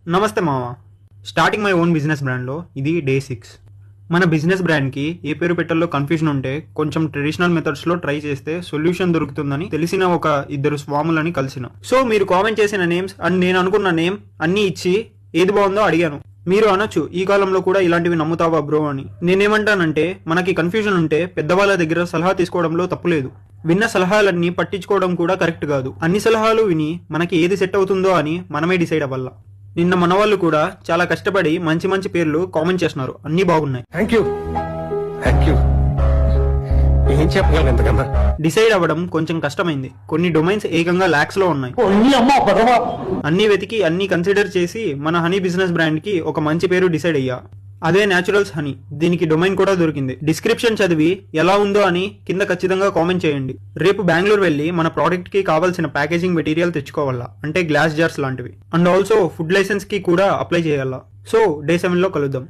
నమస్తే మామ. Starting my own business బ్రాండ్లో ఇది డే 6. మన బిజినెస్ బ్రాండ్కి ఏ పేరు పెట్టాలో కన్ఫ్యూజన్ ఉంటే కొంచెం ట్రెడిషనల్ మెథడ్స్లో ట్రై చేస్తే సొల్యూషన్ దొరుకుతుందని తెలిసిన ఒక ఇద్దరు స్వాములని కలిసిన. సో మీరు కామెంట్ చేసిన నేమ్స్ అండ్ నేను అనుకున్న నేమ్ అన్నీ ఇచ్చి ఏది బాగుందో అడిగాను. మీరు అనొచ్చు ఈ కాలంలో కూడా ఇలాంటివి నమ్ముతావా బ్రో అని. నేనేమంటానంటే మనకి కన్ఫ్యూజన్ ఉంటే పెద్దవాళ్ళ దగ్గర సలహా తీసుకోవడంలో తప్పులేదు. విన్న సలహాలన్నీ పట్టించుకోవడం కూడా కరెక్ట్ కాదు. అన్ని సలహాలు విని మనకి ఏది సెట్ అవుతుందో అని మనమే డిసైడ్ అవ్వాల. నిన్న మన వాళ్ళు కూడా చాలా కష్టపడి మంచి మంచి పేర్లు కామెంట్ చేస్తున్నారు, అన్ని బాగున్నాయి. ఏం చెప్పగలను? డిసైడ్ అవ్వడం కొంచెం కష్టమైంది. కొన్ని డొమైన్స్ ఏకంగా లాక్స్ లో ఉన్నాయి. అన్ని వెతికి అన్ని కన్సిడర్ చేసి మన హనీ బిజినెస్ బ్రాండ్ కి ఒక మంచి పేరు డిసైడ్ అయ్యా. అదే న్యాచురల్స్ హనీ. దీనికి డొమైన్ కూడా దొరికింది. డిస్క్రిప్షన్ చదివి ఎలా ఉందో అని కింద ఖచ్చితంగా కామెంట్ చేయండి. రేపు బెంగళూరు వెళ్ళి మన ప్రోడక్ట్ కి కావాల్సిన ప్యాకేజింగ్ మెటీరియల్ తెచ్చుకోవాలా, అంటే గ్లాస్ జార్స్ లాంటివి. అండ్ ఆల్సో ఫుడ్ లైసెన్స్ కి కూడా అప్లై చేయాలా. సో డే 7 లో కలుద్దాం.